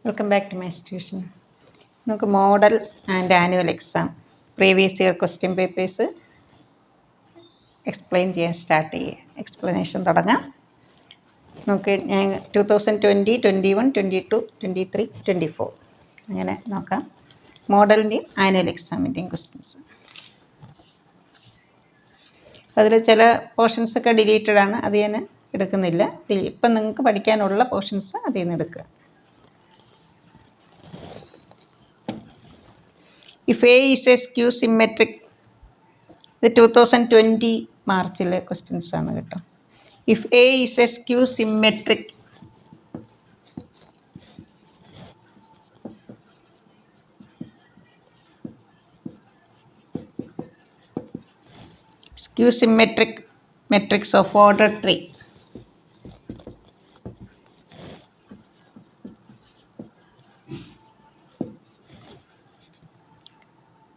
Welcome back to my institution. നമുക്ക് model and annual exam previous year question papers explain ചെയ്യാൻ start ചെയ്യുക. Explanation തുടങ്ങാം. നമുക്ക് ഞാൻ 2020, 21, 22, 23, 24 അങ്ങനെ നോക്കാം. മോഡലിൻ്റെയും ആനുവൽ എക്സാമിൻ്റെയും ക്വസ്റ്റ്യൻസ്. അതിൽ ചില പോർഷൻസൊക്കെ ഡിലീറ്റഡ് ആണ്, അത് ഞാൻ എടുക്കുന്നില്ല. ഇപ്പം നിങ്ങൾക്ക് പഠിക്കാനുള്ള പോർഷൻസ് അതിൽ നിന്ന് എടുക്കുക. If A is a skew symmetric, ഇത് 2020 മാർച്ചിലെ ക്വസ്റ്റ്യൻസ് ആണ് കേട്ടോ. If A is a skew symmetric, skew symmetric matrix of order 3,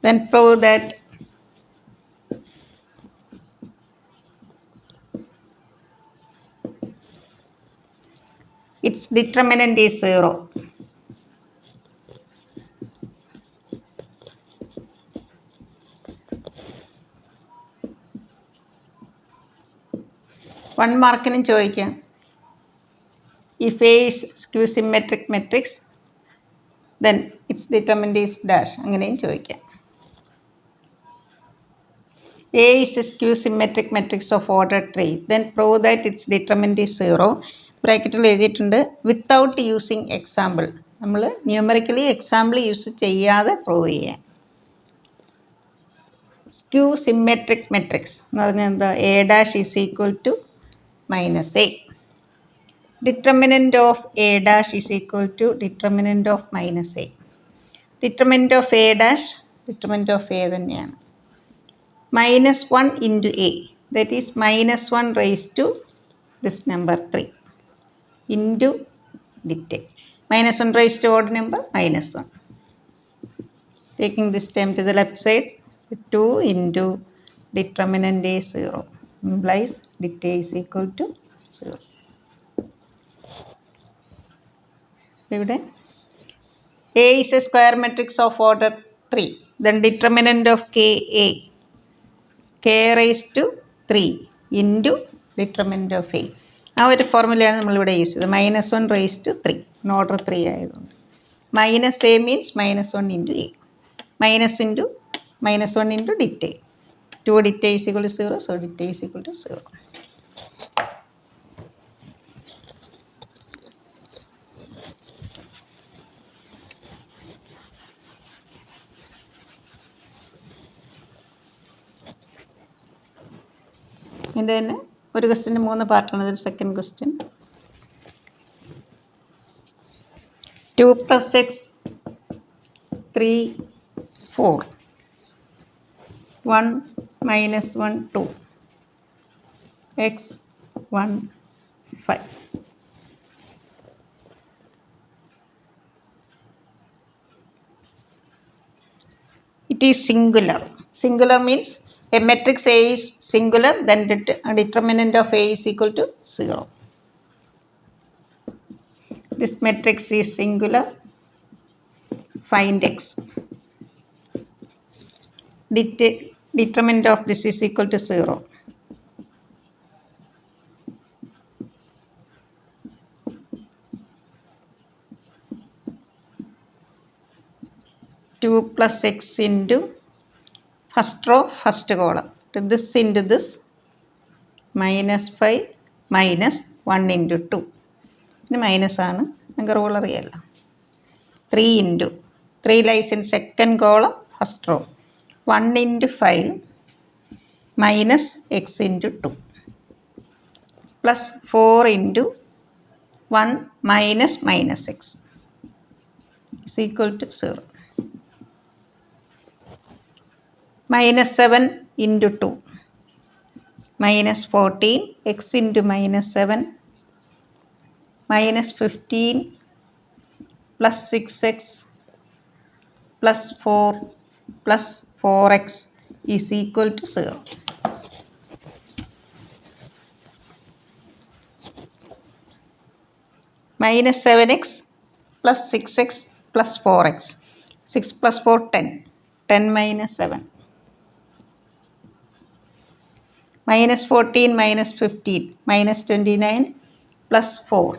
then prove that its determinant is 0. One മാർക്കിനും ചോദിക്കാം. If A is skew symmetric matrix, then its determinant is dash, അങ്ങനെയും ചോദിക്കാം. A is a skew symmetric matrix of order 3, then prove that its determinant is 0. ബ്രാക്കറ്റിൽ എഴുതിയിട്ടുണ്ട് without using example. നമ്മൾ numerically example use ചെയ്യാതെ prove ചെയ്യാം. Skew symmetric matrix എന്ന് പറഞ്ഞാൽ എന്താ? A dash is equal to minus A. Determinant of A dash is equal to determinant of minus A. Determinant of A dash determinant of A തന്നെയാണ്. -1 into a, that is -1 raised to this number 3 into det. -1 raised to odd number -1. Taking this term to the left side, 2 into determinant is 0 implies det is equal to 0. ഇവിടെ A is a square matrix of order 3, then determinant of k raised to 3 into determinant of a. ആ ഒരു ഫോർമുലയാണ് നമ്മളിവിടെ use ചെയ്തത്. -1 raised to 3 order 3 ആയതുകൊണ്ട്. -a means -1 into a. -1 into det. 2 det is equal to 0, so det is equal to 0. ഇതിൻ്റെ തന്നെ ഒരു ക്വസ്റ്റ്യൻ്റെ 3 പാർട്ടാണ്. ഇതിൽ second question 2 + x 3 4 1 - 1 2 x 1 5. It is singular. Singular means a matrix A is singular, then determinant of A is equal to 0. This matrix is singular. Find x. Determinant of this is equal to 0. Two plus x into first row, first column, to this into this, -5 minus 1 into 2. ഇത് minus ആണ്, നമുക്ക് rule അറിയാമല്ലോ. 3 into 3 lies in second column, first row. 1 into 5 minus x into 2 plus 4 into 1 minus -x is equal to 0. -7 into 2 -14 x into -7 -15 plus 6x plus 4 plus 4x is equal to 0. -7x plus 6x plus 4x. 6 plus 4, 10. 10 minus 7. Minus 14 minus 15. Minus 29 plus 4.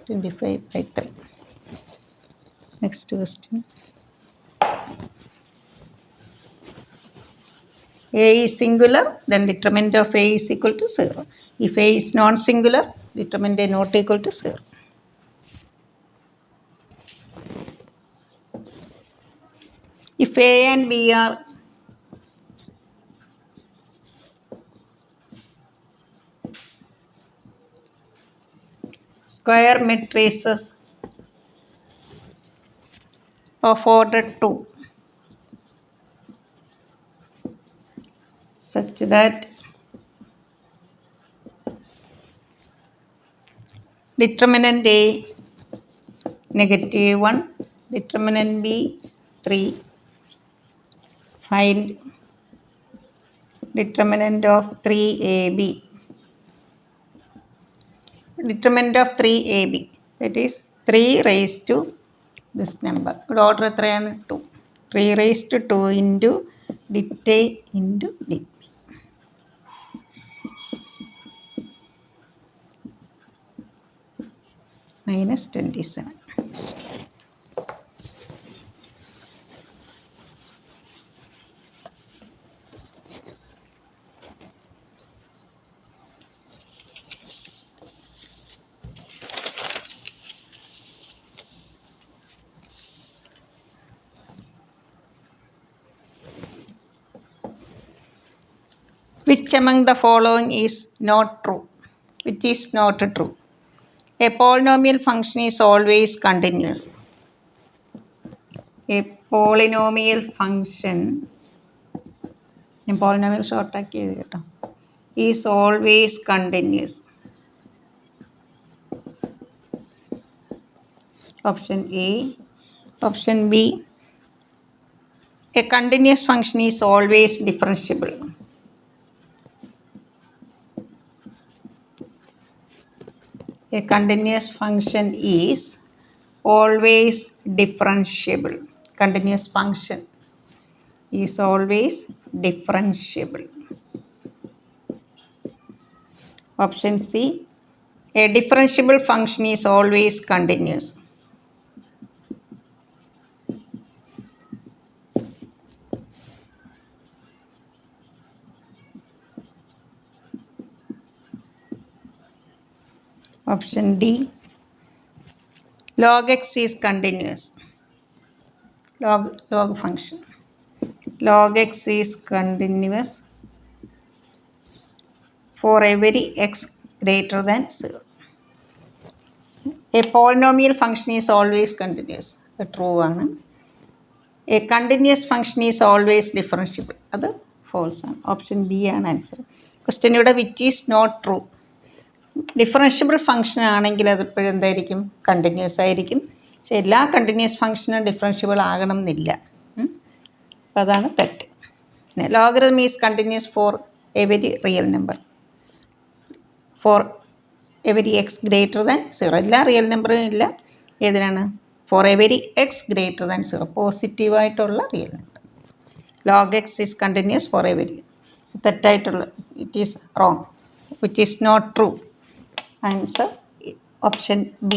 25 by 3. Next question. A is singular, then determinant of A is equal to 0. If A is non-singular, determinant A not equal to 0. If A and B are square matrices of order 2 such that determinant A -1, determinant B 3, find determinant of 3AB. Determinant of 3AB, that is 3 raised to this number. Order 3 and 2. 3 raised to 2 into dit A into dit B. Minus 27. Which among the following is not true? Which is not true? A polynomial function is always continuous. A polynomial function, polynomial short is always continuous. Option A. Option B. A continuous function is always differentiable. A continuous function is always differentiable. Continuous function is always differentiable. Option C. A differentiable function is always continuous. Option D. Log x is continuous. Log function. Log x is continuous for every x greater than 0. A polynomial function is always continuous. That's true ആണ്. A continuous function is always differentiable. അത് false ആണ്. Option B ആണ് answer. Question ഇവിടെ which is not true. Differentiable function ആണെങ്കിൽ അതെപ്പോഴും എന്തായിരിക്കും? Continuous ആയിരിക്കും. പക്ഷെ എല്ലാ കണ്ടിന്യൂസ് ഫംഗ്ഷനും ഡിഫറൻഷ്യബിൾ ആകണം എന്നില്ല. അപ്പോൾ അതാണ് തെറ്റ്. പിന്നെ logarithm is continuous for every real number, for every x greater than 0. എല്ലാ റിയൽ നമ്പറും ഇല്ല. ഏതിനാണ്? For every x greater than 0, പോസിറ്റീവായിട്ടുള്ള real number. Log x is continuous for every. തെറ്റായിട്ടുള്ള it is wrong. Which is not true. Answer option B.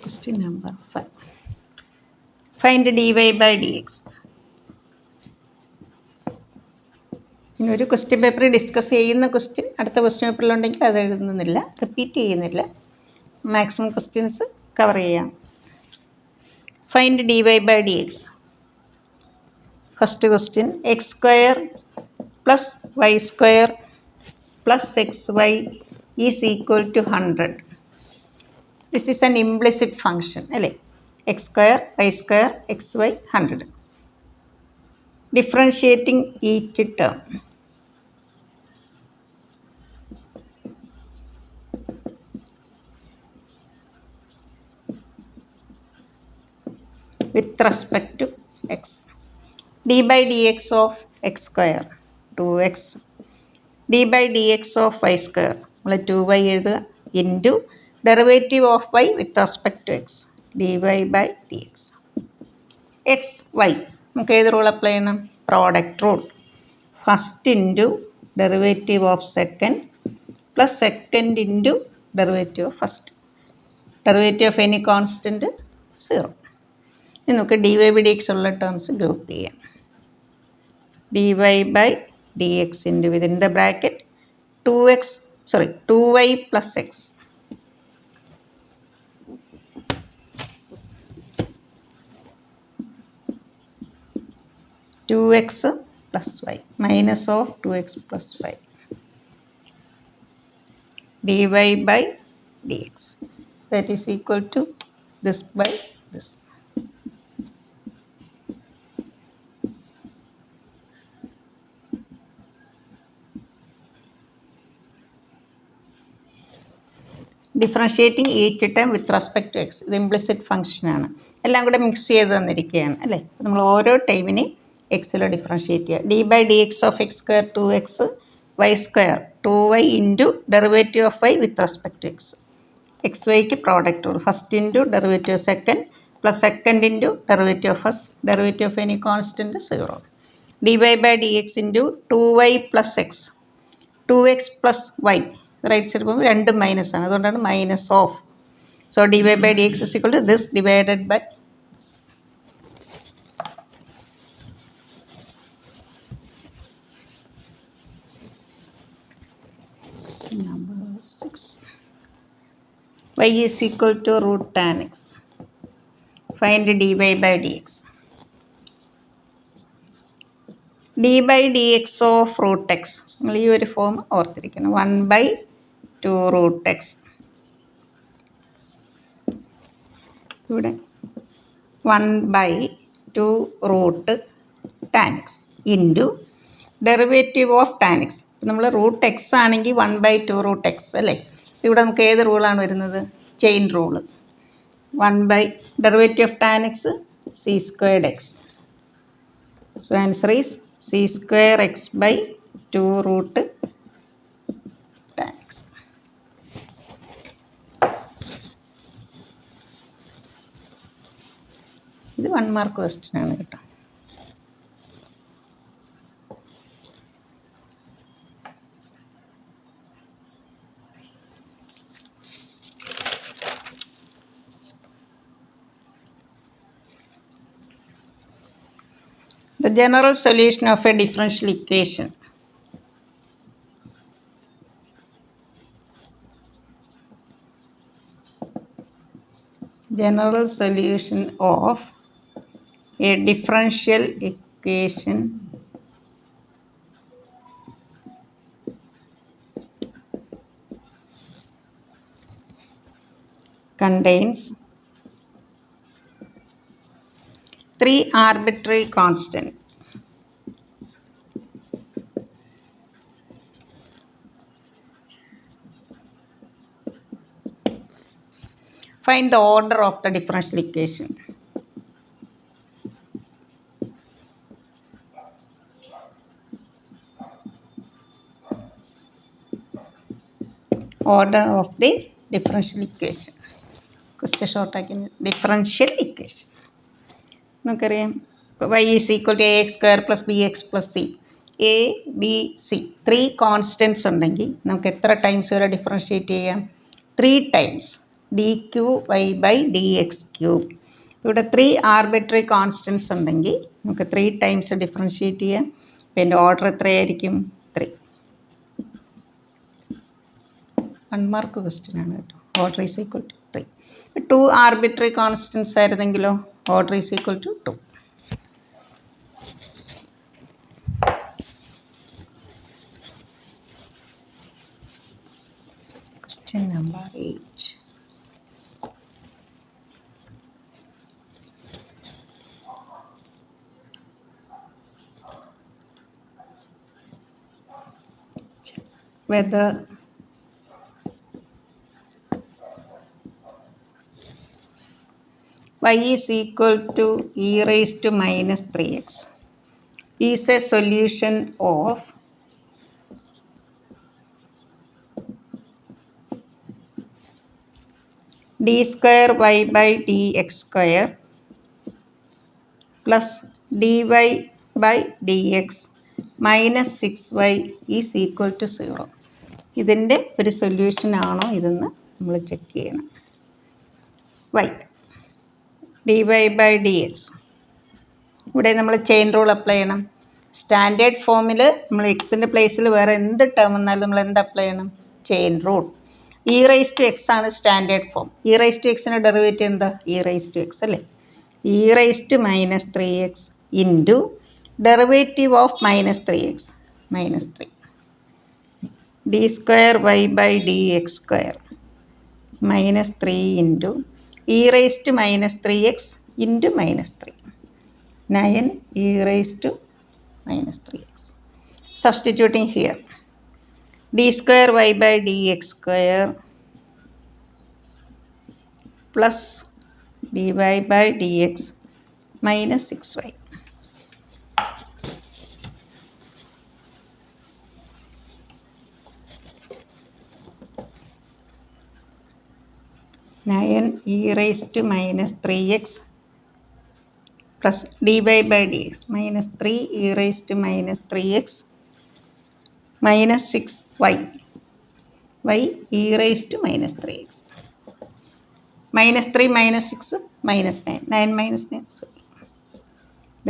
Question number 5. Find dy by dx. ഇനി ഒരു question പേപ്പറിൽ discuss ചെയ്യുന്ന question അടുത്ത question പേപ്പറിലുണ്ടെങ്കിൽ അത് എഴുതുന്നില്ല, repeat ചെയ്യുന്നില്ല. മാക്സിമം ക്വസ്റ്റ്യൻസ് കവർ ചെയ്യാം. Find dy by dx. First question, x square plus y square plus xy is equal to 100. This is an implicit function, അല്ലേ? x square, y square, xy 100. Differentiating each term. with respect to x. d by dx of x square 2x, d by dx of y square നമ്മൾ 2y എഴുതുക into derivative of y with respect to x dy by dx. X y നമുക്ക് ഏത് rule apply ചെയ്യണം? Product rule. First into derivative of second plus second into derivative of first. Derivative of any constant 0. ഇനി നമുക്ക് d y by d x ഉള്ള terms group ചെയ്യാം. D y by d x into within the bracket 2y plus x. Two x plus y minus of 2x plus y dy by dx that is equal to this by this. Differentiating each term with respect to x. ഇത് implicit ഫംഗ്ഷനാണ്. എല്ലാം കൂടെ mix ചെയ്ത് തന്നിരിക്കുകയാണ് അല്ലേ. നമ്മൾ ഓരോ ടൈമിനെയും എക്സിൽ ഡിഫറൻഷ്യേറ്റ് ചെയ്യുക. D by d x of x square 2x y square 2y into derivative of y with respect to x. X വൈക്ക് product rule. First into derivative second plus second into derivative of first derivative of any constant 0. D y by d x into 2y plus x 2x plus y right side പോകുമ്പോൾ രണ്ടും minus ആണ്, അതുകൊണ്ടാണ് minus of. So d y by d x is equal to this divided by number 6. y is equal to root tan x. Find dy by dx. d by dx of root x നിങ്ങൾ ഈ ഒരു form ഓർത്തിരിക്കണം. 1/2 root x. ഇവിടെ 1/2 root tan x into derivative of tan x. നമ്മൾ root x ആണെങ്കിൽ 1/2 root X അല്ലേ. ഇവിടെ നമുക്ക് ഏത് റൂളാണ് വരുന്നത്? Chain rule. Derivative of tan x sec squared x. So answer is sec square x by 2 root tan x. ഇത് 1 mark question ആണ് കേട്ടോ. The general solution of a differential equation. General solution of a differential equation contains 3 arbitrary constants. Find the order of the differential equation. Order of the differential equation. Question short again. Differential equation. നമുക്കറിയാം y is equal to ax square plus bx plus c. a b c 3 കോൺസ്റ്റൻറ്റ്സ് ഉണ്ടെങ്കിൽ നമുക്ക് എത്ര times വരെ differentiate ചെയ്യാം? 3 times dq y by dx cube. ഇവിടെ 3 arbitrary കോൺസ്റ്റൻറ്റ്സ് ഉണ്ടെങ്കിൽ നമുക്ക് 3 times differentiate ചെയ്യാം. അപ്പോൾ എൻ്റെ ഓർഡർ എത്രയായിരിക്കും? 3. 1 മാർക്ക് ക്വസ്റ്റ്യൻ ആണ് കേട്ടോ. Order is equal to 3. 2 arbitrary constants ആയിരുന്നെങ്കിലോ order is equal to 2. Question number 8. Whether y is equal to e raised to minus 3x is a solution of d square y by dx square plus dy by dx minus 6y is equal to 0. ഇതിൻ്റെ ഒരു solution ആണോ ഇതെന്ന് നമ്മൾ check ചെയ്യണം. y dy by dx ഇവിടെ നമ്മൾ chain rule apply ചെയ്യണം. Standard ഫോമിൽ നമ്മൾ എക്സിൻ്റെ പ്ലേസിൽ വേറെ എന്ത് ടേം വന്നാലും നമ്മൾ എന്ത് അപ്ലൈ ചെയ്യണം? Chain rule. E raise to x ആണ് standard form. E raise to എക്സിൻ്റെ ഡെറിവേറ്റീവ് എന്താ? ഇ റൈസ് ടു എക്സ് അല്ലേ? E raise to minus 3x into derivative of minus 3x minus 3 d square y by d x square minus 3 into e raise to minus 3x into minus 3 9 e raised to minus 3x. Substituting here, d square y by dx square plus dy by dx minus 6y. Nine e raised to minus 3x plus dy by dx minus 3 e raised to minus 3x minus 6y y e raised to minus 3x minus 3 minus 6 minus 9 9 minus 9 sorry.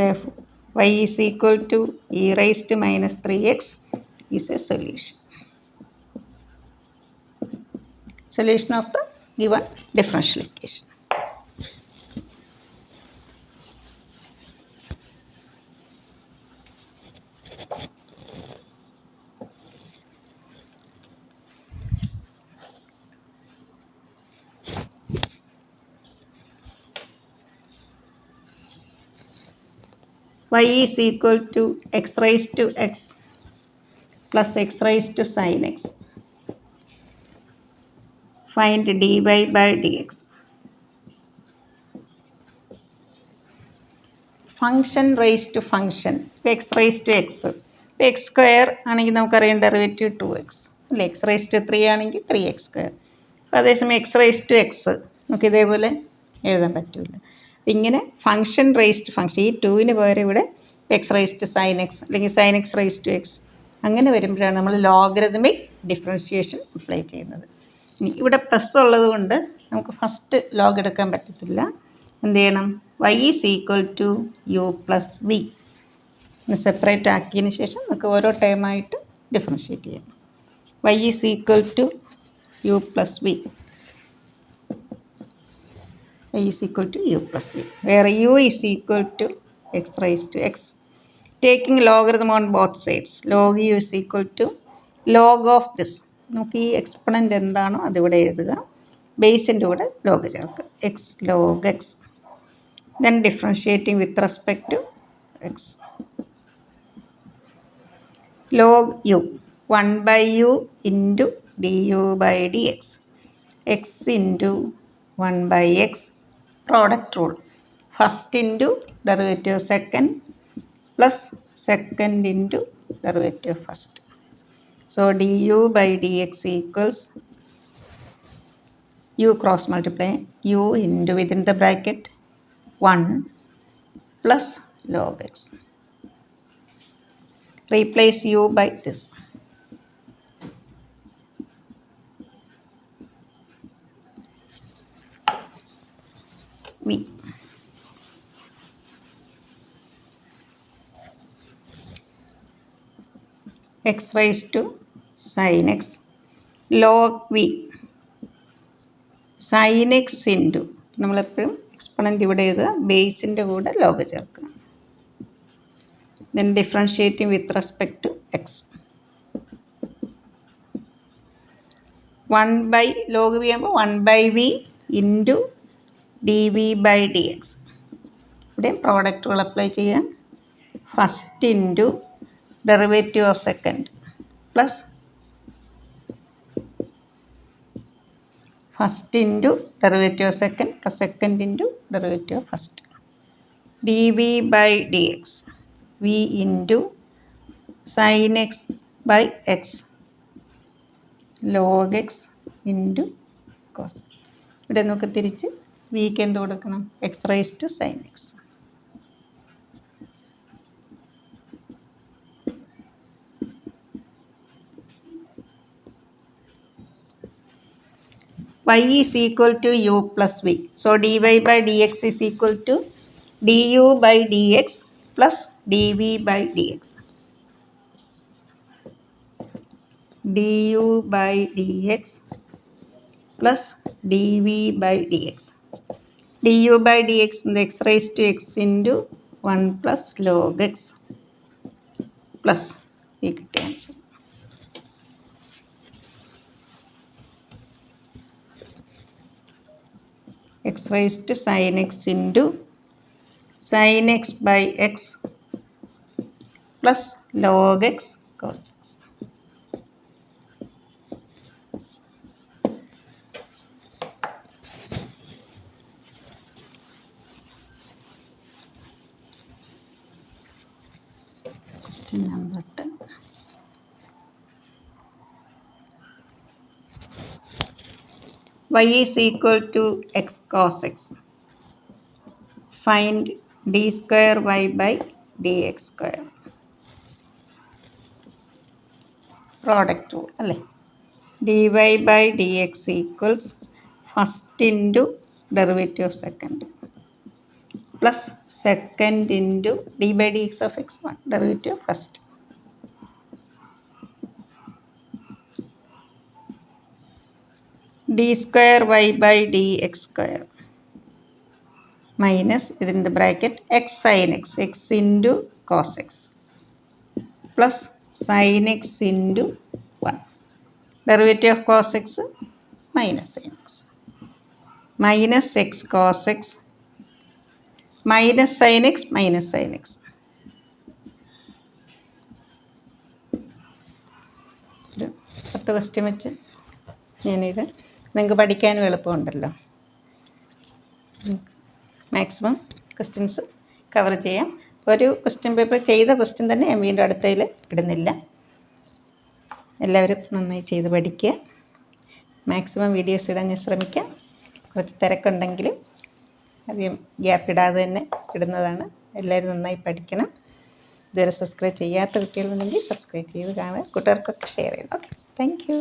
Therefore y is equal to e raised to minus 3x is a solution. Solution of the given differential equation. Y is equal to x raised to x plus x raised to sin x. Find dy by dx. Function raised to function x raised to x. x square ആണെങ്കിൽ നമുക്കറിയാം derivative 2x അല്ലേ? x raised to 3 ആണെങ്കിൽ 3x square. അപ്പോൾ അതേസമയം x raised to x നമുക്ക് ഇതേപോലെ എഴുതാൻ പറ്റില്ല. ഇങ്ങനെ ഫംഗ്ഷൻ റേസ്ഡ് ഫംഗ്ഷൻ ഈ 2ന് പകരം ഇവിടെ x raise to sine x അല്ലെങ്കിൽ sine x raise to x അങ്ങനെ വരുമ്പോഴാണ് നമ്മൾ ലോഗരിതമിക് ഡിഫറൻഷിയേഷൻ അപ്ലൈ ചെയ്യുന്നത്. ഇനി ഇവിടെ പ്ലസ് ഉള്ളത് കൊണ്ട് നമുക്ക് ഫസ്റ്റ് ലോഗ് എടുക്കാൻ പറ്റത്തില്ല. എന്ത് ചെയ്യണം? y is equal to u plus v separate ആക്കിയതിന് ശേഷം നമുക്ക് ഓരോ ടൈമായിട്ട് ഡിഫറൻഷിയേറ്റ് ചെയ്യാം. y is equal to u plus v y is equal to u plus v, where u is equal to x raised to x. Taking logarithm on both sides, log u is equal to log of this. നമുക്ക് ഈ exponent എന്താണോ അതിവിടെ എഴുതുക, ബേസിൻ്റെ കൂടെ log ചേർക്കുക, x log x. Then differentiating with respect to x. Log u 1 by u into d u by d x x into 1 by x. Product rule, first into derivative second plus second into derivative first. So du by dx equals u cross multiply u into within the bracket 1 plus log x. Replace u by this. V. x raised to sin x log v sin x into നമ്മളെപ്പോഴും exponent ഇവിടെ എഴുതുക, ബേസിൻ്റെ കൂടെ log ചേർക്കുക. Then differentiating with respect to x. 1 by log v ആകുമ്പോൾ 1 by v into d v by d x. ഇവിടെ പ്രോഡക്റ്റുകൾ apply ചെയ്യാം. First into derivative of second plus first into derivative of second plus second into derivative of first. D v by d x v into sine x by x log x into cos. ഇവിടെ നമുക്ക് തിരിച്ച് വിക്ക് എന്ത് കൊടുക്കണം? X raise to sine x. y is equal to u plus v. So dy by dx is equal to du by dx plus dv by dx. du by dx plus dv by dx. du by dx is x raised to x into 1 plus log x plus equal answer. x raised to sin x into sin x by x plus log x cos x. Question number 10. Y is equal to x cos x. Find d square y by dx square. Product rule അല്ലേ? dy by dx equals first into derivative of second plus second into d by dx of x1 derivative of first. d square y by dx square minus within the bracket x sin x, x into cos x plus sin x into 1. Derivative of cos x minus sin x. Minus x cos x minus sin x minus sin x. പത്ത് question വെച്ച് ഞാനിത് നിങ്ങൾക്ക് പഠിക്കാനും എളുപ്പമുണ്ടല്ലോ. Maximum questions cover ചെയ്യാം. ഒരു question paper ചെയ്ത question തന്നെ ഞാൻ വീണ്ടും അടുത്തതിൽ ഇടുന്നില്ല. എല്ലാവരും നന്നായി ചെയ്ത് പഠിക്കുക. മാക്സിമം വീഡിയോസ് ഇടാൻ ഞാൻ ശ്രമിക്കാം. കുറച്ച് തിരക്കുണ്ടെങ്കിലും അധികം ഗ്യാപ്പ് ഇടാതെ തന്നെ ഇടുന്നതാണ്. എല്ലാവരും നന്നായി പഠിക്കണം. ഇതുവരെ സബ്സ്ക്രൈബ് ചെയ്യാത്ത കുട്ടികളുണ്ടെങ്കിൽ സബ്സ്ക്രൈബ് ചെയ്ത് കാണുക. കൂട്ടുകാർക്കൊക്കെ ഷെയർ ചെയ്യണം. Okay, thank you.